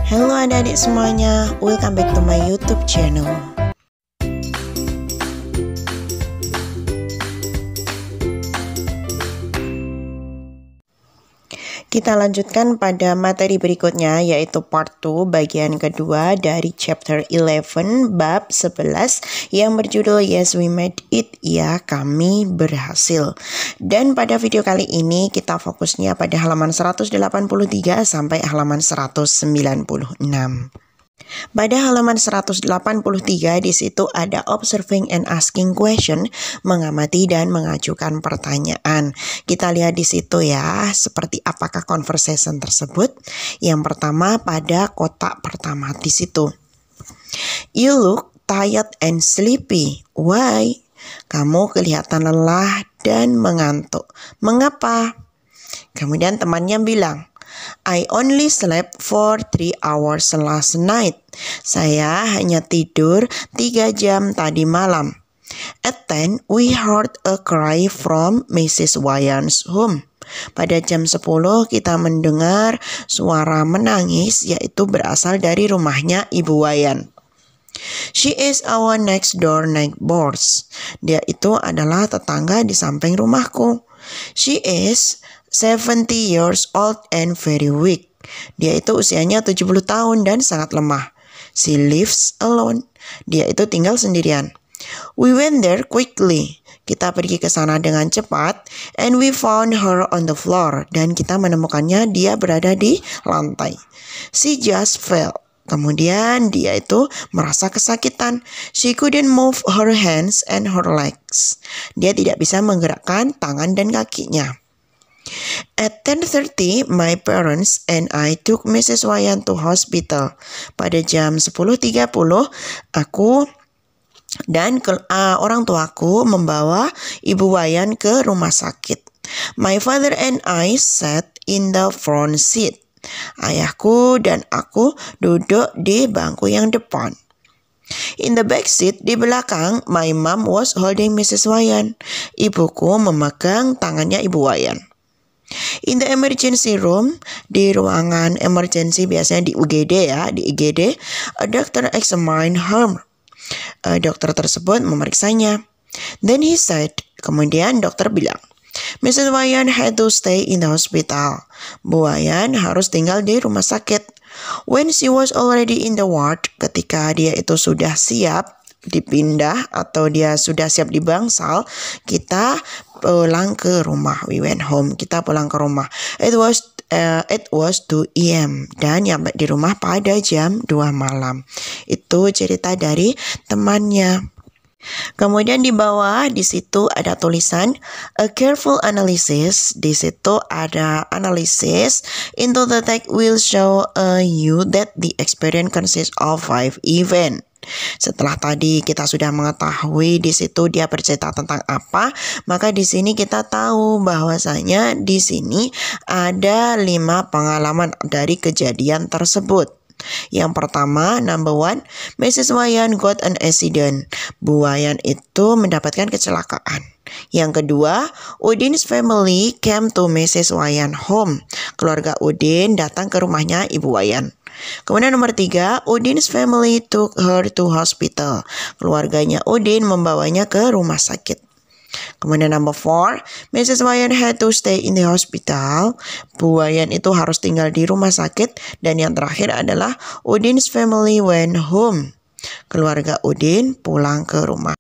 Halo adik-adik semuanya, welcome back to my YouTube channel. Kita lanjutkan pada materi berikutnya, yaitu part 2 bagian kedua dari chapter 11 bab 11 yang berjudul Yes We Made It, ya kami berhasil. Dan pada video kali ini kita fokusnya pada halaman 183 sampai halaman 196. Pada halaman 183 di situ ada observing and asking question, mengamati dan mengajukan pertanyaan. Kita lihat di situ ya, seperti apakah conversation tersebut. Yang pertama pada kotak pertama di situ. You look tired and sleepy. Why? Kamu kelihatan lelah dan mengantuk. Mengapa? Kemudian temannya bilang, I only slept for 3 hours last night. Saya hanya tidur 3 jam tadi malam. At 10, we heard a cry from Mrs. Wayan's home. Pada jam 10 kita mendengar suara menangis, yaitu berasal dari rumahnya Ibu Wayan. She is our next door neighbors. Dia itu adalah tetangga di samping rumahku. She is 70 years old and very weak. Dia itu usianya 70 tahun dan sangat lemah. She lives alone. Dia itu tinggal sendirian. We went there quickly. Kita pergi ke sana dengan cepat. And we found her on the floor. Dan kita menemukannya dia berada di lantai. She just fell. Kemudian dia itu merasa kesakitan. She couldn't move her hands and her legs. Dia tidak bisa menggerakkan tangan dan kakinya. At 10:30, my parents and I took Mrs. Wayan to hospital. Pada jam 10:30, aku dan orang tuaku membawa Ibu Wayan ke rumah sakit. My father and I sat in the front seat. Ayahku dan aku duduk di bangku yang depan. In the back seat, di belakang, my mom was holding Mrs. Wayan. Ibuku memegang tangannya Ibu Wayan. In the emergency room, di ruangan emergency biasanya di UGD ya, di IGD, a doctor examined her. Dokter tersebut memeriksanya. Then he said, kemudian dokter bilang, Mrs. Wayan had to stay in the hospital. Bu Wayan harus tinggal di rumah sakit. When she was already in the ward, ketika dia itu sudah siap dipindah atau dia sudah siap di bangsal, kita pulang ke rumah. We went home. Kita pulang ke rumah. It was 2 AM dan nyampe di rumah pada jam 2 malam. Itu cerita dari temannya. Kemudian di bawah di situ ada tulisan a careful analysis. Di situ ada analisis. Into the text will show you that the experience consists of 5 events. Setelah tadi kita sudah mengetahui di situ dia bercerita tentang apa, maka di sini kita tahu bahwasanya di sini ada 5 pengalaman dari kejadian tersebut. Yang pertama, number 1, Mrs. Wayan got an accident. Bu Wayan itu mendapatkan kecelakaan. Yang kedua, Udin's family came to Mrs. Wayan home. Keluarga Udin datang ke rumahnya Ibu Wayan. Kemudian nomor 3, Udin's family took her to hospital. Keluarganya Udin membawanya ke rumah sakit. Kemudian number 4, Mrs. Wayan had to stay in the hospital. Bu Wayan itu harus tinggal di rumah sakit. Dan yang terakhir adalah Udin's family went home. Keluarga Udin pulang ke rumah.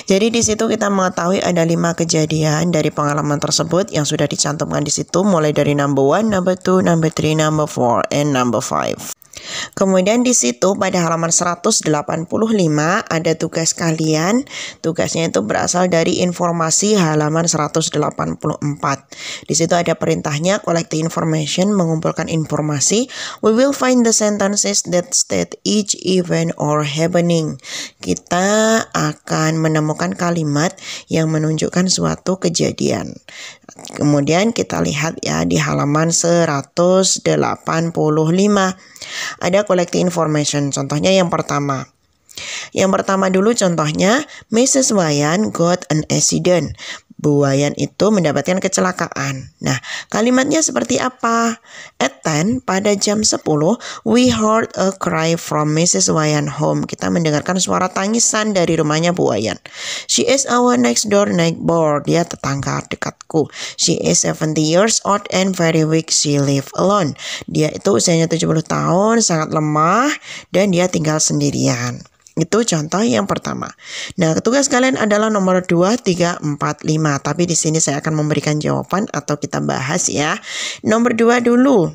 Jadi di situ kita mengetahui ada 5 kejadian dari pengalaman tersebut yang sudah dicantumkan di situ, mulai dari number 1, number 2, number 3, number 4, and number 5. Kemudian di situ pada halaman 185 ada tugas kalian. Tugasnya itu berasal dari informasi halaman 184. Di situ ada perintahnya collect the information, mengumpulkan informasi. We will find the sentences that state each event or happening. Kita akan menemukan kalimat yang menunjukkan suatu kejadian. Kemudian kita lihat ya di halaman 185. Ada collecting information. Contohnya yang pertama. Yang pertama dulu contohnya, Mrs. Wayan got an accident. Buayan itu mendapatkan kecelakaan. Nah, kalimatnya seperti apa? At 10, pada jam 10, we heard a cry from Mrs. Wayan home. Kita mendengarkan suara tangisan dari rumahnya Buayan. She is our next door neighbor. Dia tetangga dekatku. She is 70 years old and very weak. She live alone. Dia itu usianya 70 tahun, sangat lemah, dan dia tinggal sendirian. Itu contoh yang pertama. Nah, tugas kalian adalah nomor 2, 3, 4, 5. Tapi di sini saya akan memberikan jawaban atau kita bahas ya. Nomor 2 dulu.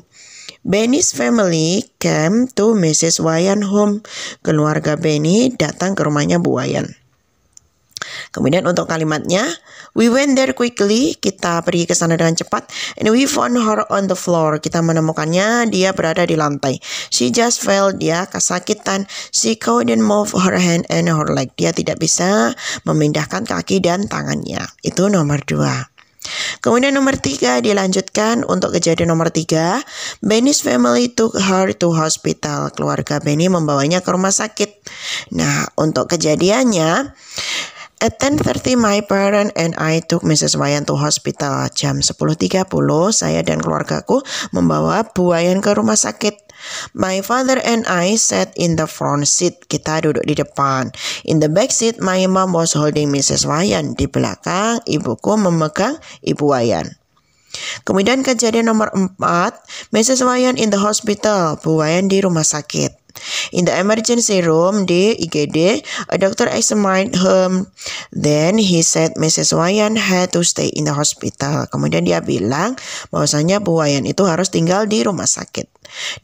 Benny's family came to Mrs. Wayan home. Keluarga Benny datang ke rumahnya Bu Wayan. Kemudian untuk kalimatnya, we went there quickly, kita pergi ke sana dengan cepat, and we found her on the floor. Kita menemukannya, dia berada di lantai. She just fell, dia kesakitan. She couldn't move her hand and her leg. Dia tidak bisa memindahkan kaki dan tangannya. Itu nomor 2. Kemudian nomor 3 dilanjutkan untuk kejadian nomor 3. Benny's family took her to hospital. Keluarga Benny membawanya ke rumah sakit. Nah, untuk kejadiannya, at 10:30 my parent and I took Mrs. Wayan to hospital. Jam 10:30 saya dan keluargaku membawa Bu Wayan ke rumah sakit. My father and I sat in the front seat. Kita duduk di depan. In the back seat my mom was holding Mrs. Wayan. Di belakang ibuku memegang Ibu Wayan. Kemudian kejadian nomor 4, Mrs. Wayan in the hospital. Bu Wayan di rumah sakit. In the emergency room di IGD, a doctor examined him. Then he said Mrs. Wayan had to stay in the hospital. Kemudian dia bilang bahwasanya Bu Wayan itu harus tinggal di rumah sakit.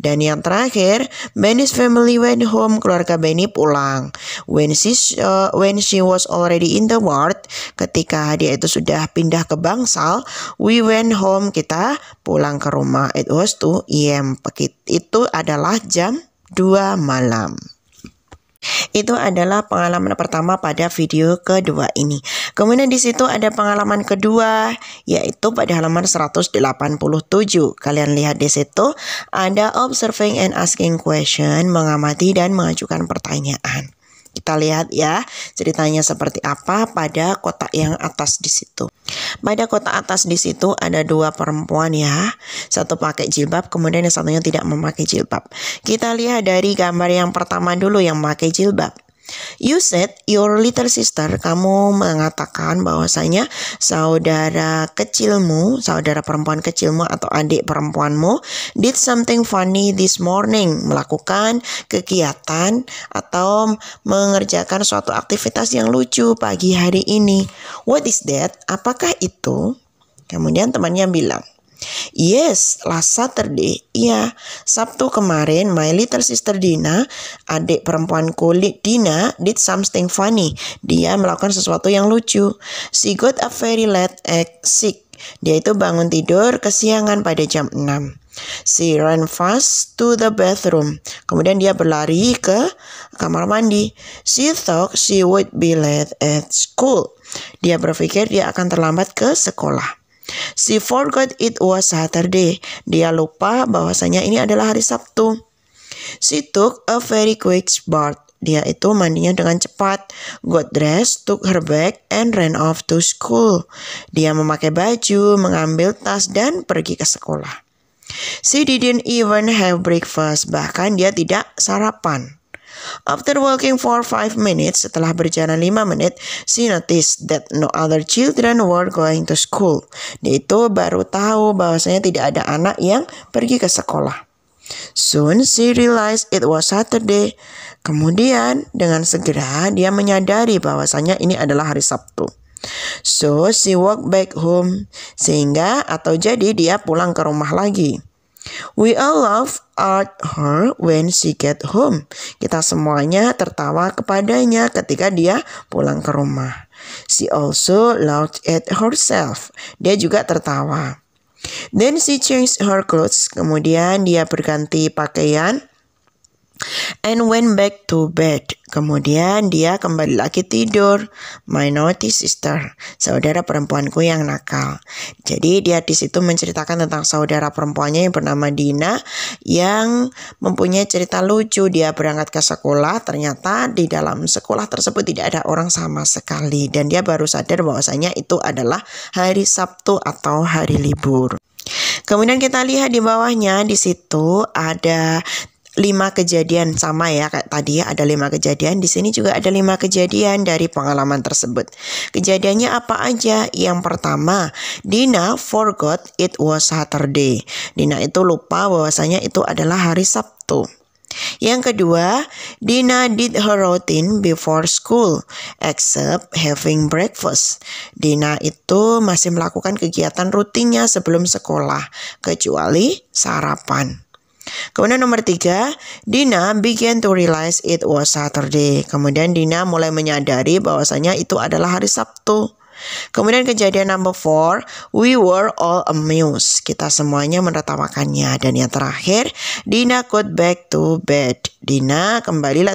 Dan yang terakhir, Benny's family went home. Keluarga Benny pulang. When she was already in the ward, ketika dia itu sudah pindah ke bangsal, we went home. Kita pulang ke rumah. It was 2 AM. Itu adalah jam 2 malam. Itu adalah pengalaman pertama pada video kedua ini. Kemudian di situ ada pengalaman kedua, yaitu pada halaman 187. Kalian lihat di situ ada observing and asking question, mengamati dan mengajukan pertanyaan. Kita lihat ya, ceritanya seperti apa pada kotak yang atas di situ. Pada kotak atas di situ ada 2 perempuan ya. Satu pakai jilbab, kemudian yang satunya tidak memakai jilbab. Kita lihat dari gambar yang pertama dulu yang memakai jilbab. You said your little sister, kamu mengatakan bahwasanya saudara kecilmu, saudara perempuan kecilmu atau adik perempuanmu did something funny this morning, melakukan kegiatan atau mengerjakan suatu aktivitas yang lucu pagi hari ini. What is that? Apakah itu? Kemudian temannya bilang, yes, last Saturday. Iya, Sabtu kemarin my little sister Dina, adik perempuanku Dina, did something funny. Dia melakukan sesuatu yang lucu. She got up very late at 6. Dia itu bangun tidur kesiangan pada jam 6. She ran fast to the bathroom. Kemudian dia berlari ke kamar mandi. She thought she would be late at school. Dia berpikir dia akan terlambat ke sekolah. She forgot it was Saturday. Dia lupa bahwasanya ini adalah hari Sabtu. She took a very quick bath. Dia itu mandinya dengan cepat. Got dressed, took her bag, and ran off to school. Dia memakai baju, mengambil tas, dan pergi ke sekolah. She didn't even have breakfast. Bahkan dia tidak sarapan. After walking for 5 minutes, setelah berjalan 5 menit, she noticed that no other children were going to school. Dia itu baru tahu bahwasanya tidak ada anak yang pergi ke sekolah. Soon she realized it was Saturday. Kemudian dengan segera dia menyadari bahwasanya ini adalah hari Sabtu. So she walked back home. Sehingga atau jadi dia pulang ke rumah lagi. We all laughed at her when she get home. Kita semuanya tertawa kepadanya ketika dia pulang ke rumah. She also laughed at herself. Dia juga tertawa. Then she changed her clothes. Kemudian dia berganti pakaian. and went back to bed. Kemudian dia kembali lagi tidur. My naughty sister, saudara perempuanku yang nakal. Jadi dia di situ menceritakan tentang saudara perempuannya yang bernama Dina yang mempunyai cerita lucu. Dia berangkat ke sekolah, ternyata di dalam sekolah tersebut tidak ada orang sama sekali dan dia baru sadar bahwasanya itu adalah hari Sabtu atau hari libur. Kemudian kita lihat di bawahnya, di situ ada 5 kejadian, sama ya kayak tadi ya, ada 5 kejadian. Di sini juga ada 5 kejadian dari pengalaman tersebut. Kejadiannya apa aja? Yang pertama, Dina forgot it was Saturday. Dina itu lupa bahwasanya itu adalah hari Sabtu. Yang kedua, Dina did her routine before school except having breakfast. Dina itu masih melakukan kegiatan rutinnya sebelum sekolah kecuali sarapan. Kemudian nomor 3, Dina began to realize it was Saturday. Kemudian Dina mulai menyadari bahwasanya itu adalah hari Sabtu. Kemudian kejadian number 4, we were all amused. Kita semuanya menertawakannya. Dan yang terakhir, Dina got back to bed. Dina kembali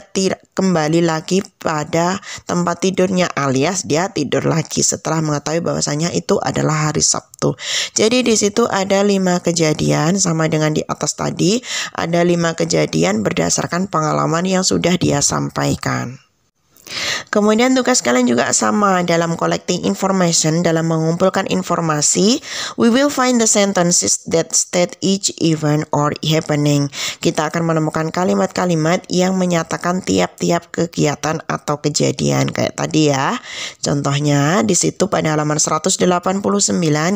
lagi pada tempat tidurnya, alias dia tidur lagi setelah mengetahui bahwasanya itu adalah hari Sabtu. Jadi di situ ada 5 kejadian, sama dengan di atas tadi, ada 5 kejadian berdasarkan pengalaman yang sudah dia sampaikan. Kemudian tugas kalian juga sama dalam collecting information, dalam mengumpulkan informasi. We will find the sentences that state each event or happening. Kita akan menemukan kalimat-kalimat yang menyatakan tiap-tiap kegiatan atau kejadian kayak tadi ya. Contohnya di situ pada halaman 189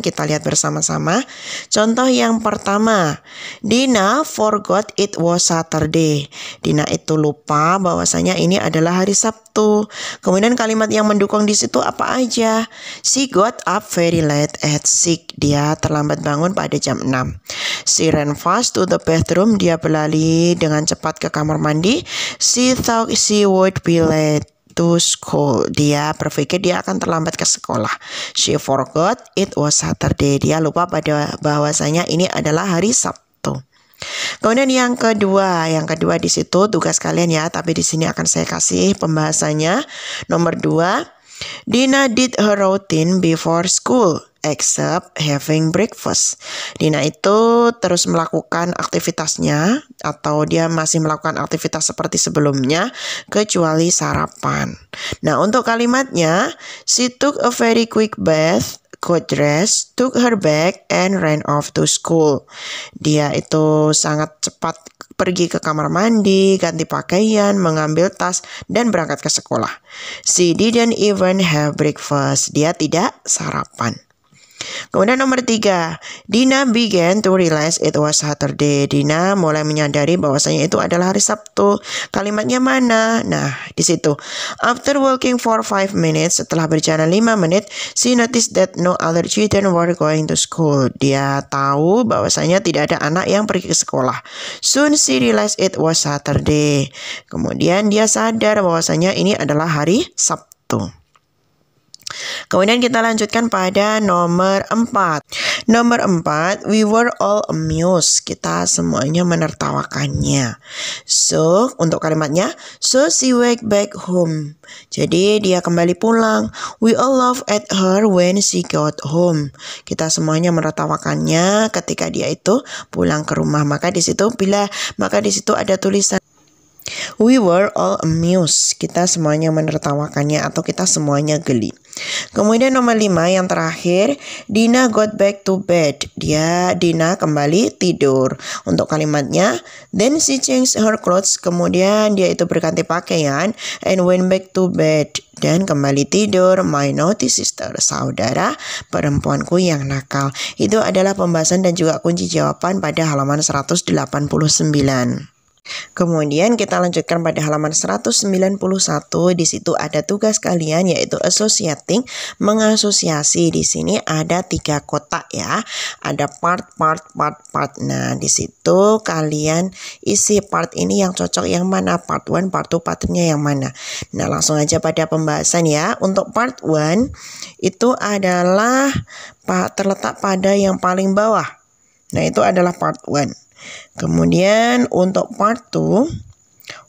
kita lihat bersama-sama. Contoh yang pertama, Dina forgot it was Saturday. Dina itu lupa bahwasanya ini adalah hari Sabtu. Kemudian kalimat yang mendukung di situ apa aja? She got up very late at 6. Dia terlambat bangun pada jam 6. She ran fast to the bathroom. Dia berlari dengan cepat ke kamar mandi. She thought she would be late to school. Dia berpikir dia akan terlambat ke sekolah. She forgot it was Saturday. Dia lupa pada bahwasanya ini adalah hari Sabtu. Kemudian yang kedua di situ tugas kalian ya, tapi di sini akan saya kasih pembahasannya. Nomor 2, Dina did her routine before school except having breakfast. Dina itu terus melakukan aktivitasnya atau dia masih melakukan aktivitas seperti sebelumnya kecuali sarapan. Nah, untuk kalimatnya, she took a very quick bath, got dressed, took her bag, and ran off to school. Dia itu sangat cepat pergi ke kamar mandi, ganti pakaian, mengambil tas, dan berangkat ke sekolah. She didn't even have breakfast. Dia tidak sarapan. Kemudian nomor 3, Dina began to realize it was Saturday. Dina mulai menyadari bahwasanya itu adalah hari Sabtu. Kalimatnya mana? Nah, di situ. After walking for 5 minutes, setelah berjalan 5 menit, she noticed that no other children were going to school. Dia tahu bahwasanya tidak ada anak yang pergi ke sekolah. Soon she realized it was Saturday. Kemudian dia sadar bahwasanya ini adalah hari Sabtu. Kemudian kita lanjutkan pada nomor 4. Nomor 4, we were all amused. Kita semuanya menertawakannya. So, untuk kalimatnya, so she went back home. Jadi dia kembali pulang. We all laughed at her when she got home. Kita semuanya menertawakannya ketika dia itu pulang ke rumah. Maka di situ ada tulisan we were all amused. Kita semuanya menertawakannya atau kita semuanya geli. Kemudian nomor 5 yang terakhir, Dina got back to bed. Dina kembali tidur. Untuk kalimatnya, then she changed her clothes. Kemudian dia itu berganti pakaian and went back to bed. Dan kembali tidur. My naughty sister, saudara perempuanku yang nakal. Itu adalah pembahasan dan juga kunci jawaban pada halaman 189. Kemudian kita lanjutkan pada halaman 191. Di situ ada tugas kalian yaitu associating, mengasosiasi. Di sini ada 3 kotak ya. Ada part. Nah, di situ kalian isi part ini yang cocok yang mana? Part 1, part 2, part 3 yang mana? Nah, langsung aja pada pembahasan ya. Untuk part 1 itu adalah terletak pada yang paling bawah. Nah, itu adalah part 1. Kemudian untuk part 2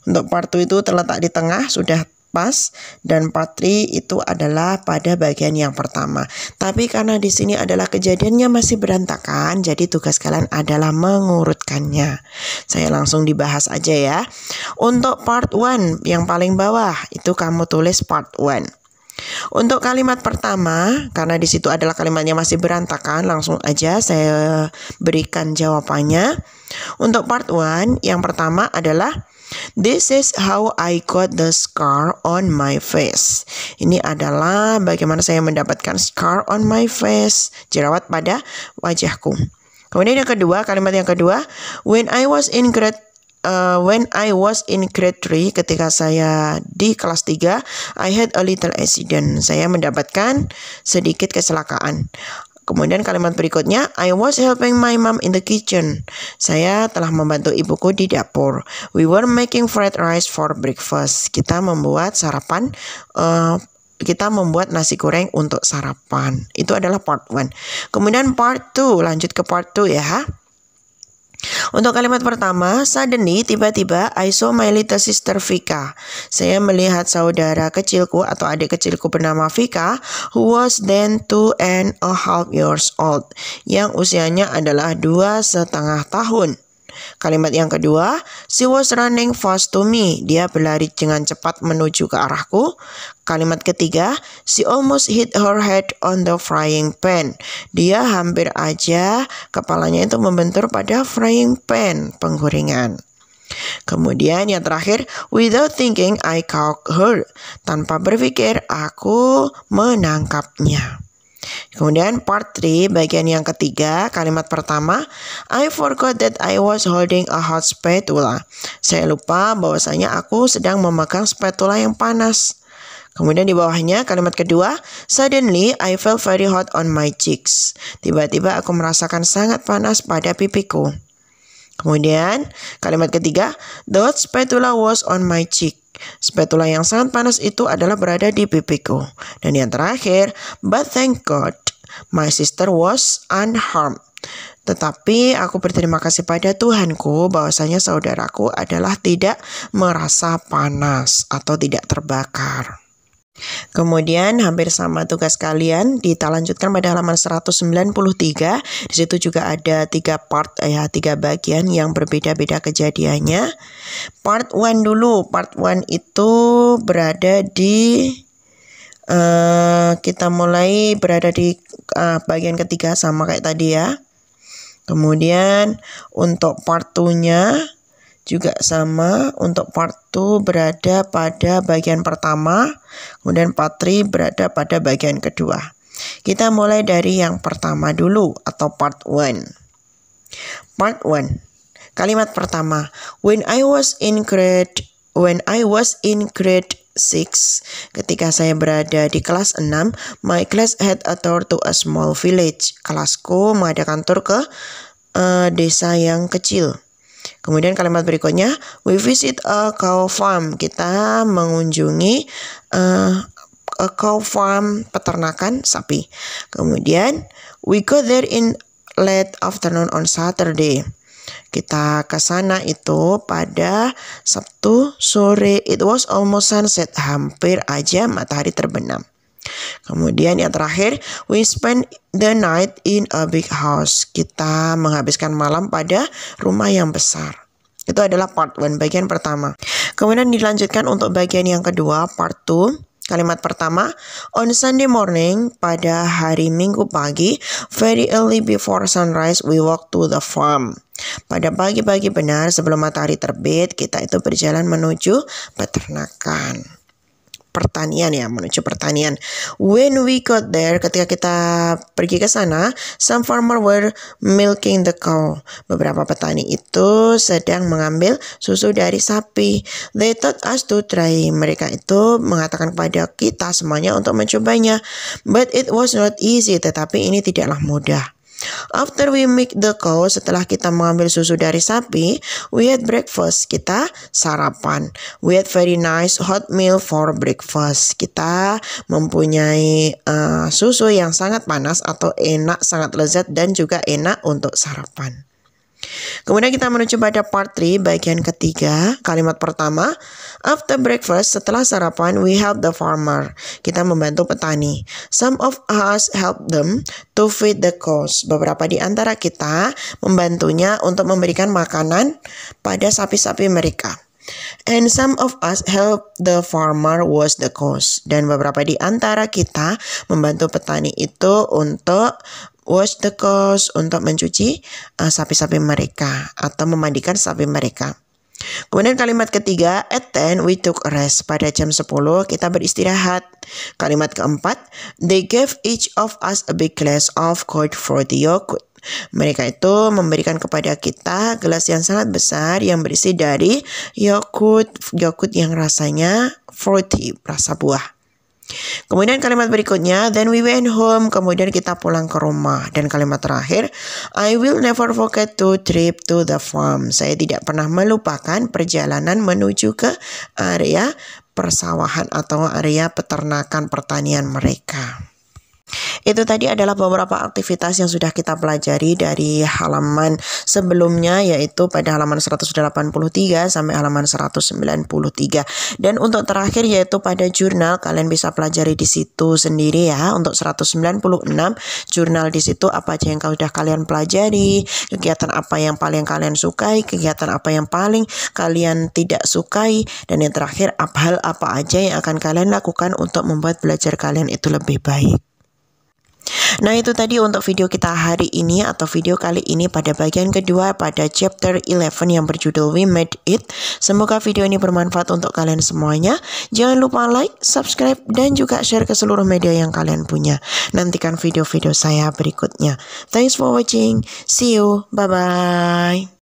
Untuk part 2 itu terletak di tengah, sudah pas, dan part 3 itu adalah pada bagian yang pertama. Tapi karena di sini adalah kejadiannya masih berantakan, jadi tugas kalian adalah mengurutkannya. Saya langsung dibahas aja ya. Untuk part 1 yang paling bawah itu kamu tulis part 1. Untuk kalimat pertama, karena di situ adalah kalimatnya masih berantakan, langsung aja saya berikan jawabannya. Untuk part 1 yang pertama adalah "This is how I got the scar on my face." Ini adalah bagaimana saya mendapatkan scar on my face, jerawat pada wajahku. Kemudian yang kedua, kalimat yang kedua, When I was in grade 3, ketika saya di kelas 3, I had a little accident. Saya mendapatkan sedikit kecelakaan. Kemudian kalimat berikutnya, I was helping my mom in the kitchen. Saya telah membantu ibuku di dapur. We were making fried rice for breakfast. Kita membuat nasi goreng untuk sarapan. Itu adalah part 1. Kemudian part 2, lanjut ke part 2 ya. Untuk kalimat pertama, suddenly, tiba-tiba, I saw my little sister Vika. Saya melihat saudara kecilku atau adik kecilku bernama Vika, who was then 2.5 years old, yang usianya adalah 2,5 tahun. Kalimat yang kedua, she was running fast to me. Dia berlari dengan cepat menuju ke arahku. Kalimat ketiga, she almost hit her head on the frying pan. Dia hampir aja kepalanya itu membentur pada frying pan, penggorengan. Kemudian yang terakhir, without thinking I caught her. Tanpa berpikir, aku menangkapnya. Kemudian part 3 bagian yang ketiga, kalimat pertama, I forgot that I was holding a hot spatula. Saya lupa bahwasanya aku sedang memegang spatula yang panas. Kemudian di bawahnya kalimat kedua, suddenly I felt very hot on my cheeks. Tiba-tiba aku merasakan sangat panas pada pipiku. Kemudian kalimat ketiga, the hot spatula was on my cheek. Spatula yang sangat panas itu adalah berada di pipiku. Dan yang terakhir, but thank God, my sister was unharmed. Tetapi aku berterima kasih pada Tuhanku bahwasanya saudaraku adalah tidak merasa panas atau tidak terbakar. Kemudian hampir sama tugas kalian, kita lanjutkan pada halaman 193. Di situ juga ada 3 part ya, 3 bagian yang berbeda-beda kejadiannya. Part 1 dulu. Part 1 itu berada di kita mulai berada di bagian ketiga sama kayak tadi ya. Kemudian untuk part 2-nya juga sama, untuk part 2 berada pada bagian pertama, kemudian part 3 berada pada bagian kedua. Kita mulai dari yang pertama dulu atau part 1. Part 1. Kalimat pertama, when I was in grade 6, ketika saya berada di kelas 6, my class had a tour to a small village. Kelasku mengadakan tur ke desa yang kecil. Kemudian kalimat berikutnya, we visit a cow farm. Kita mengunjungi a cow farm, peternakan sapi. Kemudian, we go there in late afternoon on Saturday. Kita ke sana itu pada Sabtu sore. It was almost sunset. Hampir aja matahari terbenam. Kemudian yang terakhir, we spend the night in a big house. Kita menghabiskan malam pada rumah yang besar. Itu adalah part 1, bagian pertama. Kemudian dilanjutkan untuk bagian yang kedua, part 2. Kalimat pertama, on Sunday morning, pada hari Minggu pagi, very early before sunrise, we walk to the farm. Pada pagi-pagi benar sebelum matahari terbit, kita itu berjalan menuju peternakan. Menuju pertanian. When we got there, ketika kita pergi ke sana, some farmer were milking the cow. Beberapa petani itu sedang mengambil susu dari sapi. They taught us to try. Mereka itu mengatakan kepada kita semuanya untuk mencobanya. But it was not easy, tetapi ini tidaklah mudah. After we milk the cow, setelah kita mengambil susu dari sapi, we had breakfast. Kita sarapan. We had very nice hot meal for breakfast. Kita mempunyai susu yang sangat panas atau enak, sangat lezat dan juga enak untuk sarapan. Kemudian kita menuju pada part 3 bagian ketiga. Kalimat pertama, after breakfast, setelah sarapan, we help the farmer. Kita membantu petani. Some of us help them to feed the cows. Beberapa di antara kita membantunya untuk memberikan makanan pada sapi-sapi mereka. And some of us help the farmer wash the cows. Dan beberapa di antara kita membantu petani itu untuk wash the cows, untuk mencuci sapi-sapi mereka atau memandikan sapi mereka. Kemudian kalimat ketiga, at 10 we took a rest. Pada jam 10 kita beristirahat. Kalimat keempat, they gave each of us a big glass of cold fruity yogurt. Mereka itu memberikan kepada kita gelas yang sangat besar yang berisi dari yogurt yang rasanya fruity, rasa buah. Kemudian kalimat berikutnya, then we went home, kemudian kita pulang ke rumah. Dan kalimat terakhir, I will never forget to trip to the farm. Saya tidak pernah melupakan perjalanan menuju ke area persawahan atau area peternakan pertanian mereka. Itu tadi adalah beberapa aktivitas yang sudah kita pelajari dari halaman sebelumnya, yaitu pada halaman 183 sampai halaman 193. Dan untuk terakhir yaitu pada jurnal, kalian bisa pelajari di situ sendiri ya. Untuk 196 jurnal di situ apa aja yang sudah kalian pelajari, kegiatan apa yang paling kalian sukai, kegiatan apa yang paling kalian tidak sukai, dan yang terakhir hal apa aja yang akan kalian lakukan untuk membuat belajar kalian itu lebih baik. Nah, itu tadi untuk video kita hari ini atau video kali ini pada bagian kedua pada chapter 11 yang berjudul We Made It. Semoga video ini bermanfaat untuk kalian semuanya. Jangan lupa like, subscribe, dan juga share ke seluruh media yang kalian punya. Nantikan video-video saya berikutnya. Thanks for watching. See you. Bye-bye.